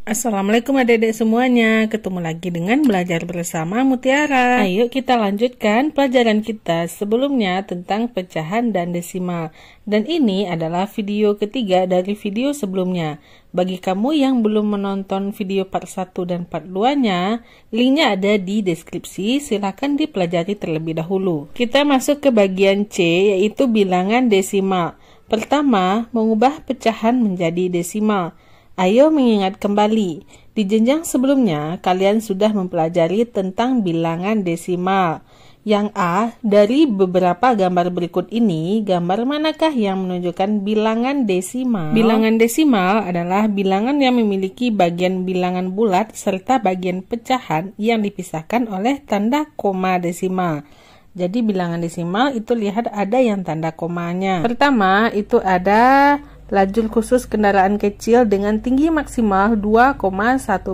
Assalamualaikum adik-adik semuanya, ketemu lagi dengan belajar bersama Mutiara. Ayo kita lanjutkan pelajaran kita sebelumnya tentang pecahan dan desimal. Dan ini adalah video ketiga dari video sebelumnya. Bagi kamu yang belum menonton video part 1 dan part 2-nya, linknya ada di deskripsi, silahkan dipelajari terlebih dahulu. Kita masuk ke bagian C, yaitu bilangan desimal. Pertama, mengubah pecahan menjadi desimal. Ayo mengingat kembali, di jenjang sebelumnya kalian sudah mempelajari tentang bilangan desimal. Yang A, dari beberapa gambar berikut ini, gambar manakah yang menunjukkan bilangan desimal? Bilangan desimal adalah bilangan yang memiliki bagian bilangan bulat serta bagian pecahan yang dipisahkan oleh tanda koma desimal. Jadi bilangan desimal itu lihat ada yang tanda komanya. Pertama, itu ada lajur khusus kendaraan kecil dengan tinggi maksimal 2,1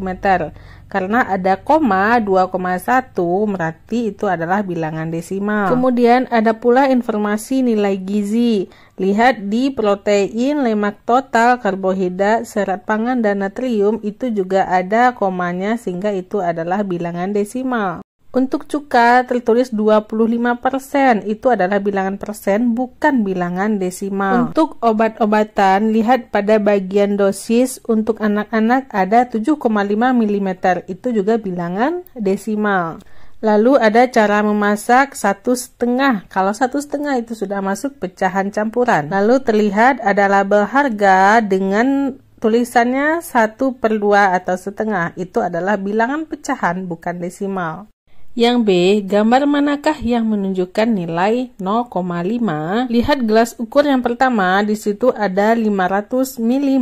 meter. Karena ada koma 2,1 berarti itu adalah bilangan desimal. Kemudian ada pula informasi nilai gizi. Lihat di protein, lemak total, karbohidrat, serat pangan, dan natrium itu juga ada komanya sehingga itu adalah bilangan desimal. Untuk cuka tertulis 25%, itu adalah bilangan persen, bukan bilangan desimal. Untuk obat-obatan, lihat pada bagian dosis. Untuk anak-anak ada 7,5 mm, itu juga bilangan desimal. Lalu ada cara memasak 1,5. Kalau 1,5 itu sudah masuk pecahan campuran. Lalu terlihat ada label harga dengan tulisannya 1/2 atau setengah. Itu adalah bilangan pecahan, bukan desimal. Yang B, gambar manakah yang menunjukkan nilai 0,5? Lihat gelas ukur yang pertama, di situ ada 500 ml.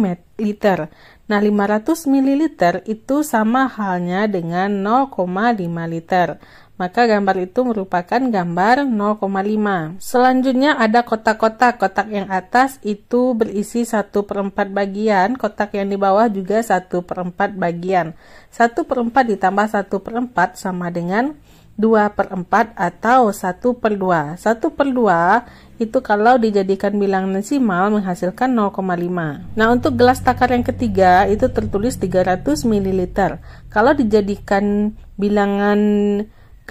Nah, 500 ml itu sama halnya dengan 0,5 liter. Maka gambar itu merupakan gambar 0,5. Selanjutnya ada kotak-kotak. Kotak yang atas itu berisi 1/4 bagian, kotak yang di bawah juga 1/4 bagian. 1/4 ditambah 1/4 sama dengan 2/4 atau 1/2. 1/2 itu kalau dijadikan bilangan desimal menghasilkan 0,5. Nah, untuk gelas takar yang ketiga itu tertulis 300 ml. Kalau dijadikan bilangan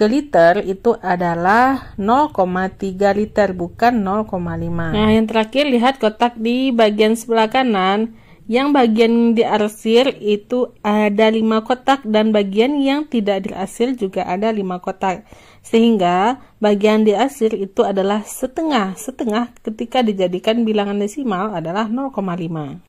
ke liter itu adalah 0,3 liter, bukan 0,5. Nah, yang terakhir lihat kotak di bagian sebelah kanan. Yang bagian diarsir itu ada 5 kotak dan bagian yang tidak diarsir juga ada 5 kotak. Sehingga bagian diarsir itu adalah setengah. Setengah ketika dijadikan bilangan desimal adalah 0,5.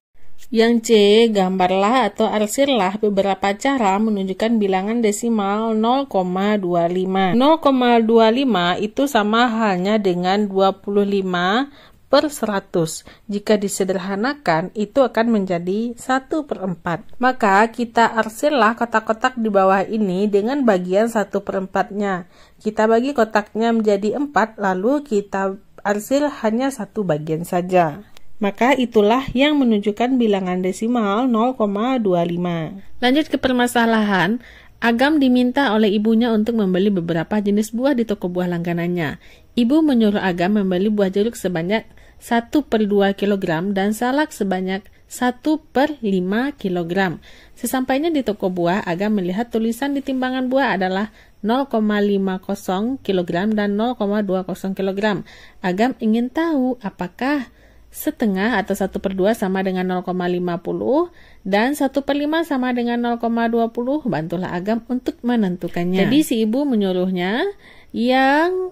Yang C, gambarlah atau arsirlah beberapa cara menunjukkan bilangan desimal 0,25. 0,25 itu sama halnya dengan 25/100. Jika disederhanakan, itu akan menjadi 1/4. Maka kita arsirlah kotak-kotak di bawah ini dengan bagian 1/4-nya. Kita bagi kotaknya menjadi 4, lalu kita arsir hanya satu bagian saja. Maka itulah yang menunjukkan bilangan desimal 0,25. Lanjut ke permasalahan. Agam diminta oleh ibunya untuk membeli beberapa jenis buah di toko buah langganannya. Ibu menyuruh Agam membeli buah jeruk sebanyak 1/2 kg dan salak sebanyak 1/5 kg. Sesampainya di toko buah, Agam melihat tulisan di timbangan buah adalah 0,50 kg dan 0,20 kg. Agam ingin tahu apakah setengah atau 1/2 sama dengan 0,50 dan 1/5 sama dengan 0,20. Bantulah Agam untuk menentukannya. Jadi si ibu menyuruhnya yang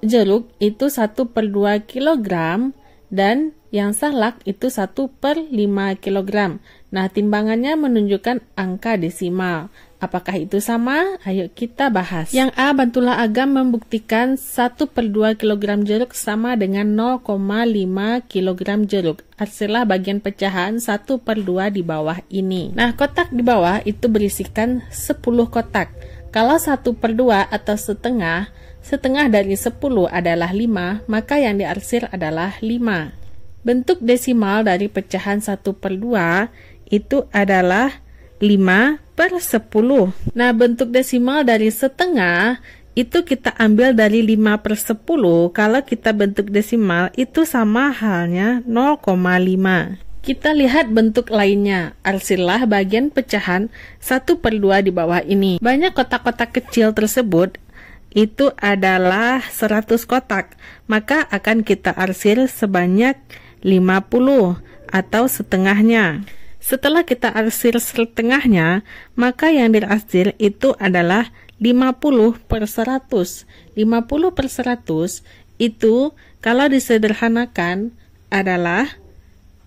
jeruk itu 1/2 kg dan yang salak itu 1/5 kg. Nah, timbangannya menunjukkan angka desimal. Apakah itu sama? Ayo kita bahas. Yang A, bantulah Agam membuktikan 1/2 kg jeruk sama dengan 0,5 kg jeruk. Arsirlah bagian pecahan 1/2 di bawah ini. Nah, kotak di bawah itu berisikan 10 kotak. Kalau 1/2 atau setengah, setengah dari 10 adalah 5, maka yang diarsir adalah 5. Bentuk desimal dari pecahan 1/2 itu adalah 5/10. Nah, bentuk desimal dari setengah itu kita ambil dari 5/10. Kalau kita bentuk desimal itu sama halnya 0,5. Kita lihat bentuk lainnya. Arsirlah bagian pecahan 1/2 di bawah ini. Banyak kotak-kotak kecil tersebut itu adalah 100 kotak. Maka akan kita arsir sebanyak 50 atau setengahnya. Setelah kita arsir setengahnya, maka yang diarsir itu adalah 50/100. 50/100 itu kalau disederhanakan adalah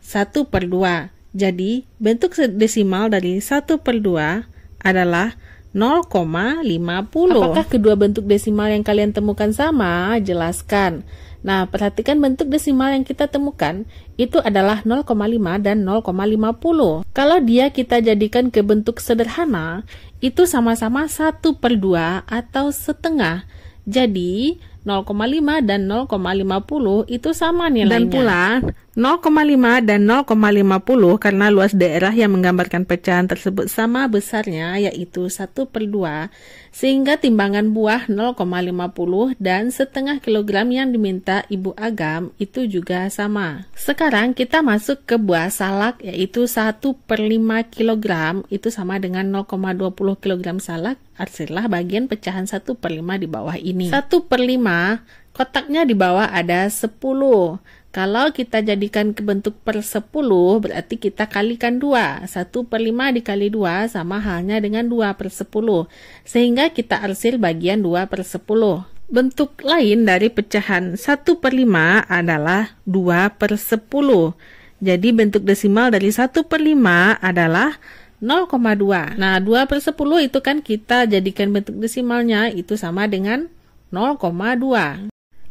1/2. Jadi, bentuk desimal dari 1/2 adalah 0,50. Apakah kedua bentuk desimal yang kalian temukan sama? Jelaskan. Nah, perhatikan bentuk desimal yang kita temukan itu adalah 0,5 dan 0,50. Kalau dia kita jadikan ke bentuk sederhana, itu sama-sama 1/2 atau setengah. Jadi, 0,5 dan 0,50 itu sama nilainya. Dan pula 0,5 dan 0,50 karena luas daerah yang menggambarkan pecahan tersebut sama besarnya, yaitu 1/2, sehingga timbangan buah 0,50 dan setengah kilogram yang diminta Ibu Agam itu juga sama. Sekarang kita masuk ke buah salak, yaitu 1/5 kilogram, itu sama dengan 0,20 kilogram salak. Arsirlah bagian pecahan 1/5 di bawah ini. 1/5, kotaknya di bawah ada 10. Kalau kita jadikan ke bentuk per 10, berarti kita kalikan 2. 1/5 dikali 2 sama halnya dengan 2/10. Sehingga kita arsir bagian 2/10. Bentuk lain dari pecahan 1/5 adalah 2/10. Jadi bentuk desimal dari 1/5 adalah 0,2. Nah, 2/10 itu kan kita jadikan bentuk desimalnya itu sama dengan 0,2.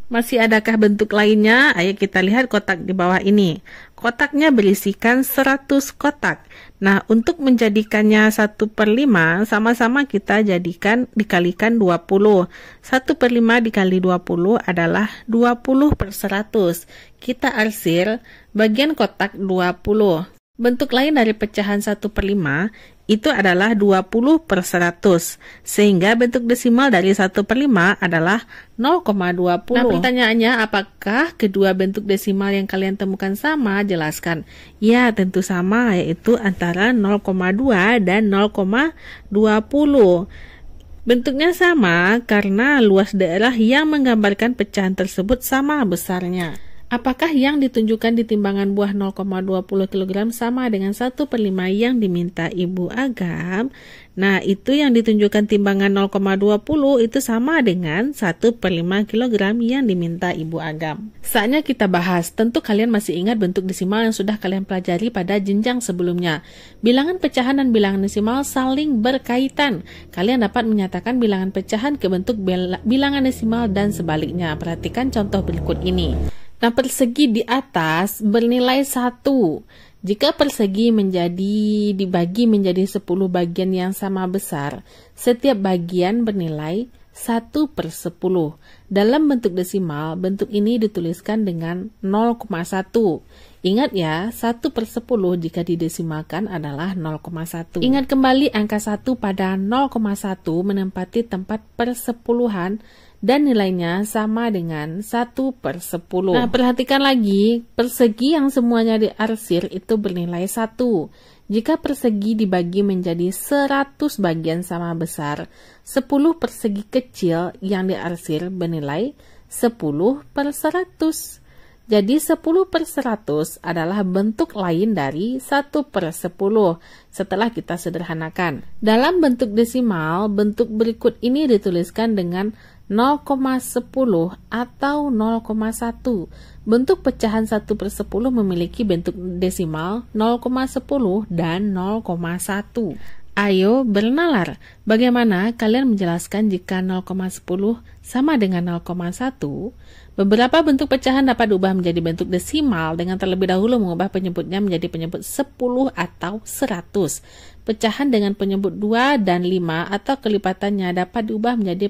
Masih adakah bentuk lainnya? Ayo kita lihat kotak di bawah ini. Kotaknya berisikan 100 kotak. Nah, untuk menjadikannya 1/5, sama-sama kita jadikan dikalikan 20. 1/5 dikali 20 adalah 20/100. Kita arsir bagian kotak 20. Bentuk lain dari pecahan 1/5 itu adalah 20/100, sehingga bentuk desimal dari 1/5 adalah 0,20. Nah, pertanyaannya, apakah kedua bentuk desimal yang kalian temukan sama? Jelaskan. Ya, tentu sama, yaitu antara 0,2 dan 0,20. Bentuknya sama karena luas daerah yang menggambarkan pecahan tersebut sama besarnya. Apakah yang ditunjukkan di timbangan buah 0,20 kg sama dengan 1/5 yang diminta Ibu Agam? Nah, itu yang ditunjukkan timbangan 0,20 itu sama dengan 1/5 kg yang diminta Ibu Agam. Saatnya kita bahas. Tentu kalian masih ingat bentuk desimal yang sudah kalian pelajari pada jenjang sebelumnya. Bilangan pecahan dan bilangan desimal saling berkaitan. Kalian dapat menyatakan bilangan pecahan ke bentuk bilangan desimal dan sebaliknya. Perhatikan contoh berikut ini. Nah, persegi di atas bernilai 1. Jika persegi dibagi menjadi 10 bagian yang sama besar, setiap bagian bernilai 1/10. Dalam bentuk desimal, bentuk ini dituliskan dengan 0,1. Ingat ya, 1/10 jika didesimalkan adalah 0,1. Ingat kembali angka 1 pada 0,1 menempati tempat persepuluhan dan nilainya sama dengan 1/10. Nah, perhatikan lagi, persegi yang semuanya diarsir itu bernilai 1. Jika persegi dibagi menjadi 100 bagian sama besar, 10 persegi kecil yang diarsir bernilai 10/100. Jadi 10/100 adalah bentuk lain dari 1/10 setelah kita sederhanakan. Dalam bentuk desimal, bentuk berikut ini dituliskan dengan 0,10 atau 0,1. Bentuk pecahan 1/10 memiliki bentuk desimal 0,10 dan 0,1. Ayo bernalar. Bagaimana kalian menjelaskan jika 0,10 sama dengan 0,1? Beberapa bentuk pecahan dapat diubah menjadi bentuk desimal dengan terlebih dahulu mengubah penyebutnya menjadi penyebut 10 atau 100. Pecahan dengan penyebut 2 dan 5 atau kelipatannya dapat diubah menjadi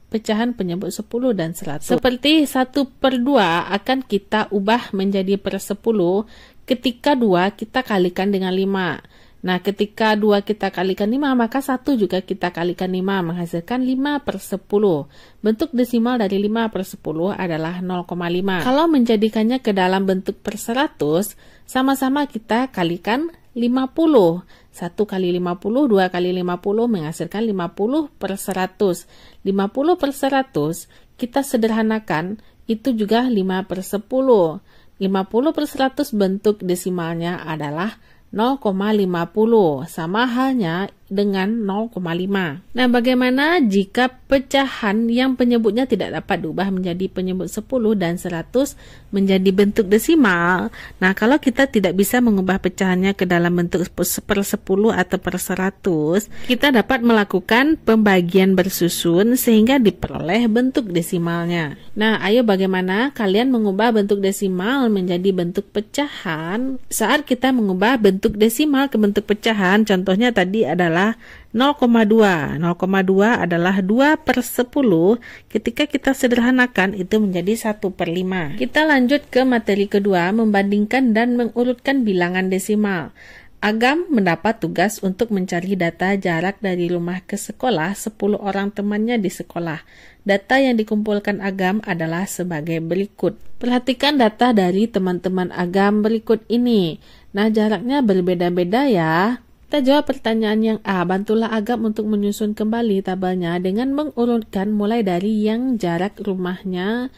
pecahan penyebut 10 dan 100. Seperti 1/2 akan kita ubah menjadi per 10 ketika 2 kita kalikan dengan 5. Nah, ketika 2 kita kalikan 5, maka 1 juga kita kalikan 5, menghasilkan 5/10. Bentuk desimal dari 5/10 adalah 0,5. Kalau menjadikannya ke dalam bentuk per 100, sama-sama kita kalikan 50. 1 kali 50, 2 kali 50 menghasilkan 50/100. 50/100 kita sederhanakan, itu juga 5/10. 50/100 bentuk desimalnya adalah 0,50, sama halnya dengan 0,5. Nah, bagaimana jika pecahan yang penyebutnya tidak dapat diubah menjadi penyebut 10 dan 100 menjadi bentuk desimal? Nah, kalau kita tidak bisa mengubah pecahannya ke dalam bentuk per 10 atau per 100, kita dapat melakukan pembagian bersusun sehingga diperoleh bentuk desimalnya. Nah, ayo bagaimana kalian mengubah bentuk desimal menjadi bentuk pecahan? Saat kita mengubah bentuk desimal ke bentuk pecahan, contohnya tadi adalah 0,2. 0,2 adalah 2/10. Ketika kita sederhanakan, itu menjadi 1/5. Kita lanjut ke materi kedua, membandingkan dan mengurutkan bilangan desimal. Agam mendapat tugas untuk mencari data jarak dari rumah ke sekolah 10 orang temannya di sekolah. Data yang dikumpulkan Agam adalah sebagai berikut. Perhatikan data dari teman-teman Agam berikut ini. Nah, jaraknya berbeda-beda ya. Kita jawab pertanyaan yang A. Bantulah Agam untuk menyusun kembali tabelnya dengan mengurutkan mulai dari yang jarak rumahnya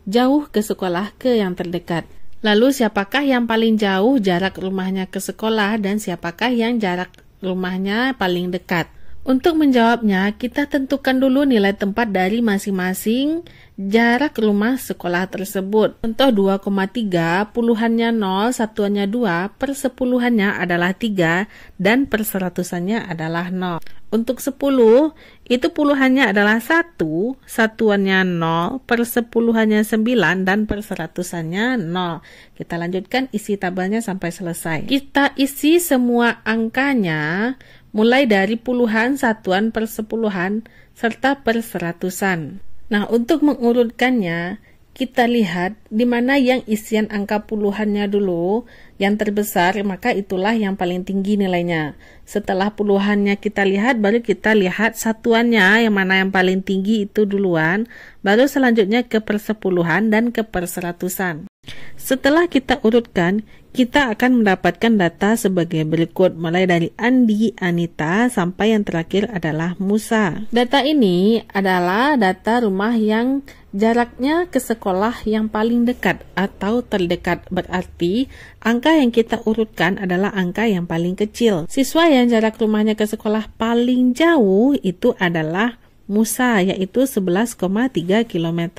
jauh ke sekolah ke yang terdekat. Lalu siapakah yang paling jauh jarak rumahnya ke sekolah dan siapakah yang jarak rumahnya paling dekat? Untuk menjawabnya, kita tentukan dulu nilai tempat dari masing-masing jarak rumah sekolah tersebut. Contoh 2,3, puluhannya 0, satuannya 2, per sepuluhannya adalah 3, dan per seratusannya adalah 0. Untuk 10, itu puluhannya adalah 1, satuannya 0, per sepuluhannya 9, dan per seratusannya 0. Kita lanjutkan isi tabelnya sampai selesai. Kita isi semua angkanya, mulai dari puluhan, satuan, per sepuluhan, serta per seratusan. Nah, untuk mengurutkannya, kita lihat di mana yang isian angka puluhannya dulu, yang terbesar, maka itulah yang paling tinggi nilainya. Setelah puluhannya kita lihat, baru kita lihat satuannya, yang mana yang paling tinggi itu duluan, baru selanjutnya ke persepuluhan dan ke perseratusan. Setelah kita urutkan, kita akan mendapatkan data sebagai berikut, mulai dari Andi, Anita, sampai yang terakhir adalah Musa. Data ini adalah data rumah yang jaraknya ke sekolah yang paling dekat atau terdekat, berarti angka yang kita urutkan adalah angka yang paling kecil. Siswa yang jarak rumahnya ke sekolah paling jauh itu adalah Musa, yaitu 11,3 km.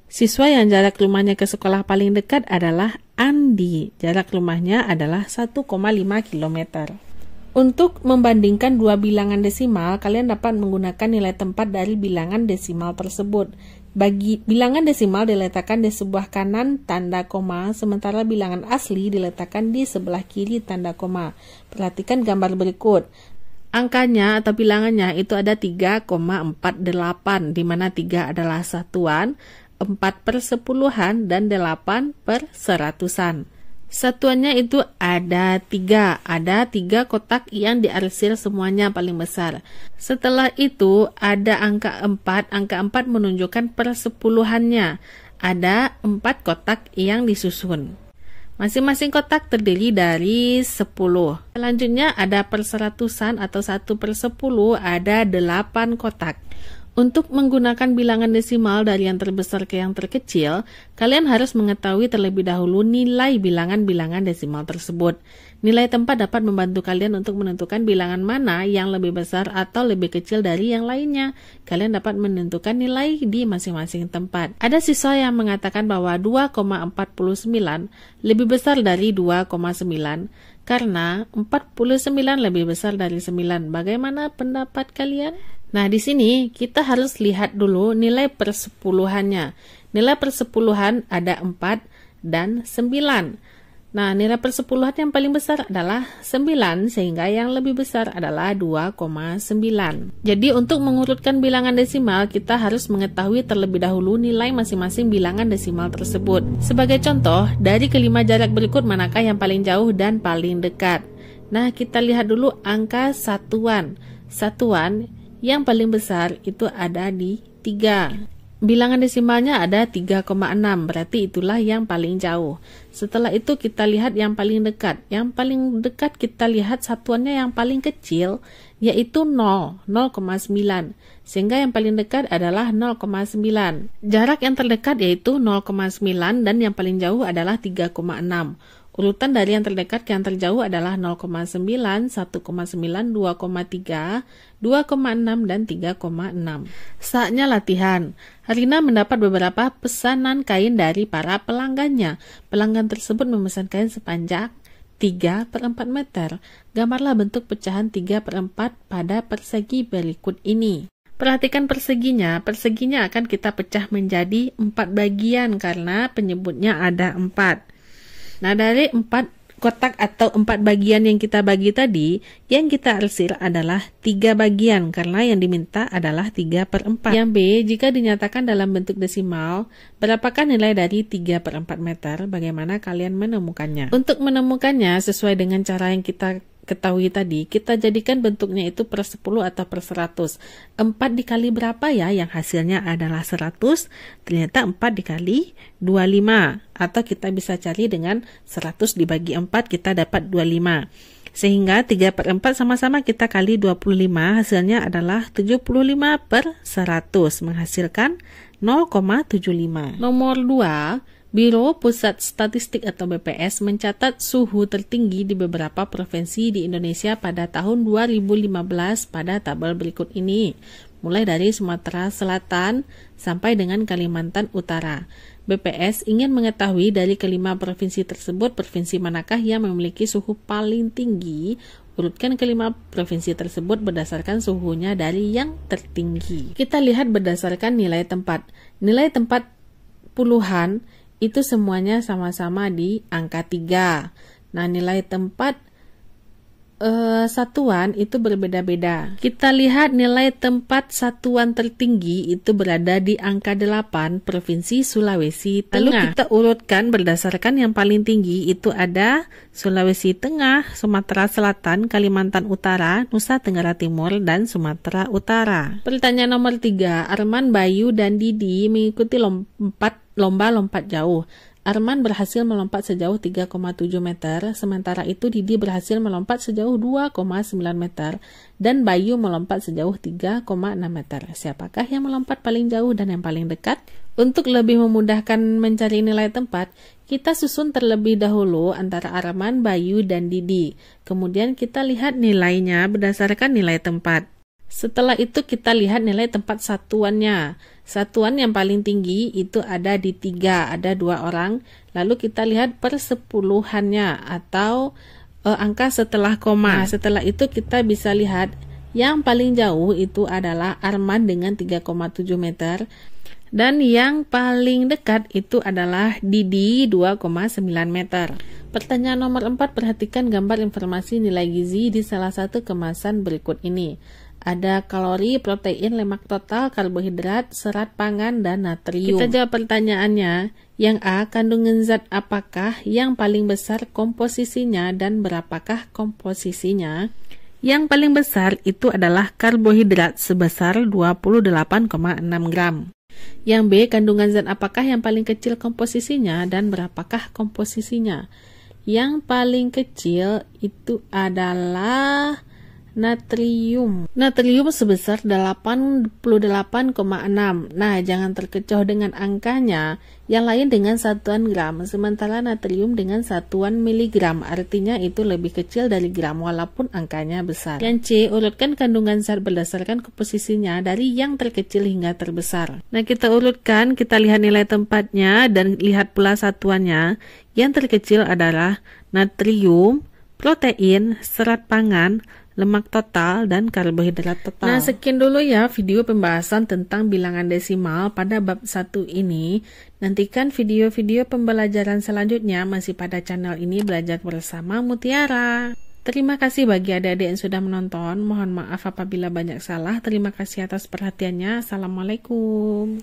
Siswa yang jarak rumahnya ke sekolah paling dekat adalah Andi. Jarak rumahnya adalah 1,5 km. Untuk membandingkan dua bilangan desimal, kalian dapat menggunakan nilai tempat dari bilangan desimal tersebut. Bagi bilangan desimal diletakkan di sebelah kanan tanda koma, sementara bilangan asli diletakkan di sebelah kiri tanda koma. Perhatikan gambar berikut. Angkanya atau bilangannya itu ada 3,48, di mana 3 adalah satuan, 4 per sepuluhan, dan 8 per seratusan. Satuannya itu ada 3. Ada 3 kotak yang diarsir semuanya paling besar. Setelah itu ada angka 4. Angka 4 menunjukkan persepuluhannya. Ada 4 kotak yang disusun. Masing-masing kotak terdiri dari 10. Selanjutnya ada perseratusan atau 1 per 10, ada 8 kotak. Untuk menggunakan bilangan desimal dari yang terbesar ke yang terkecil, kalian harus mengetahui terlebih dahulu nilai bilangan-bilangan desimal tersebut. Nilai tempat dapat membantu kalian untuk menentukan bilangan mana yang lebih besar atau lebih kecil dari yang lainnya. Kalian dapat menentukan nilai di masing-masing tempat. Ada siswa yang mengatakan bahwa 2,49 lebih besar dari 2,9 karena 49 lebih besar dari 9. Bagaimana pendapat kalian? Nah, di sini kita harus lihat dulu nilai persepuluhannya. Nilai persepuluhan ada 4 dan 9. Nah, nilai persepuluhan yang paling besar adalah 9, sehingga yang lebih besar adalah 2,9. Jadi, untuk mengurutkan bilangan desimal, kita harus mengetahui terlebih dahulu nilai masing-masing bilangan desimal tersebut. Sebagai contoh, dari kelima jarak berikut manakah yang paling jauh dan paling dekat? Nah, kita lihat dulu angka satuan. Satuan yang paling besar itu ada di 3. Bilangan desimalnya ada 3,6, berarti itulah yang paling jauh. Setelah itu kita lihat yang paling dekat. Yang paling dekat kita lihat satuannya yang paling kecil, yaitu 0,9. Sehingga yang paling dekat adalah 0,9. Jarak yang terdekat yaitu 0,9 dan yang paling jauh adalah 3,6. Urutan dari yang terdekat ke yang terjauh adalah 0,9, 1,9, 2,3, 2,6, dan 3,6. Saatnya latihan. Harina mendapat beberapa pesanan kain dari para pelanggannya. Pelanggan tersebut memesan kain sepanjang 3/4 meter. Gambarlah bentuk pecahan 3/4 pada persegi berikut ini. Perhatikan perseginya. Perseginya akan kita pecah menjadi 4 bagian karena penyebutnya ada 4. Nah, dari 4 kotak atau 4 bagian yang kita bagi tadi, yang kita arsir adalah 3 bagian karena yang diminta adalah 3/4. Yang B, jika dinyatakan dalam bentuk desimal, berapakah nilai dari 3/4 meter? Bagaimana kalian menemukannya? Untuk menemukannya sesuai dengan cara yang kita ketahui tadi, kita jadikan bentuknya itu per 10 atau per 100. 4 dikali berapa ya? Yang hasilnya adalah 100. Ternyata 4 dikali 25. Atau kita bisa cari dengan 100 dibagi 4, kita dapat 25. Sehingga 3/4 sama-sama kita kali 25, hasilnya adalah 75 per 100, menghasilkan 0,75. Nomor 2, Biro Pusat Statistik atau BPS mencatat suhu tertinggi di beberapa provinsi di Indonesia pada tahun 2015 pada tabel berikut ini, mulai dari Sumatera Selatan sampai dengan Kalimantan Utara. BPS ingin mengetahui dari kelima provinsi tersebut, provinsi manakah yang memiliki suhu paling tinggi. Urutkan kelima provinsi tersebut berdasarkan suhunya dari yang tertinggi. Kita lihat berdasarkan nilai tempat. Nilai tempat puluhan itu semuanya sama-sama di angka 3. Nah, nilai tempat satuan itu berbeda-beda. Kita lihat nilai tempat satuan tertinggi itu berada di angka 8, Provinsi Sulawesi Tengah. Lalu kita urutkan berdasarkan yang paling tinggi itu ada Sulawesi Tengah, Sumatera Selatan, Kalimantan Utara, Nusa Tenggara Timur, dan Sumatera Utara. Pertanyaan nomor 3, Arman, Bayu, dan Didi mengikuti lomba lompat jauh. Arman berhasil melompat sejauh 3,7 meter, sementara itu Didi berhasil melompat sejauh 2,9 meter, dan Bayu melompat sejauh 3,6 meter. Siapakah yang melompat paling jauh dan yang paling dekat? Untuk lebih memudahkan mencari nilai tempat, kita susun terlebih dahulu antara Arman, Bayu, dan Didi. Kemudian kita lihat nilainya berdasarkan nilai tempat. Setelah itu kita lihat nilai tempat satuannya. Satuan yang paling tinggi itu ada di 3, ada 2 orang. Lalu kita lihat persepuluhannya atau angka setelah koma. Nah, setelah itu kita bisa lihat yang paling jauh itu adalah Arman dengan 3,7 meter. Dan yang paling dekat itu adalah Didi 2,9 meter. Pertanyaan nomor 4, perhatikan gambar informasi nilai gizi di salah satu kemasan berikut ini. Ada kalori, protein, lemak total, karbohidrat, serat pangan, dan natrium. Kita jawab pertanyaannya. Yang A, kandungan zat apakah yang paling besar komposisinya dan berapakah komposisinya? Yang paling besar itu adalah karbohidrat sebesar 28,6 gram. Yang B, kandungan zat apakah yang paling kecil komposisinya dan berapakah komposisinya? Yang paling kecil itu adalah natrium. Natrium sebesar 88,6. Nah, jangan terkecoh dengan angkanya. Yang lain dengan satuan gram, sementara natrium dengan satuan miligram. Artinya itu lebih kecil dari gram walaupun angkanya besar. Yang C, urutkan kandungan zat berdasarkan komposisinya dari yang terkecil hingga terbesar. Nah, kita urutkan, kita lihat nilai tempatnya dan lihat pula satuannya. Yang terkecil adalah natrium, protein, serat pangan, lemak total, dan karbohidrat total. Nah, sekian dulu ya video pembahasan tentang bilangan desimal pada bab 1 ini. Nantikan video-video pembelajaran selanjutnya masih pada channel ini, Belajar Bersama Mutiara. Terima kasih bagi adik-adik yang sudah menonton. Mohon maaf apabila banyak salah. Terima kasih atas perhatiannya. Assalamualaikum.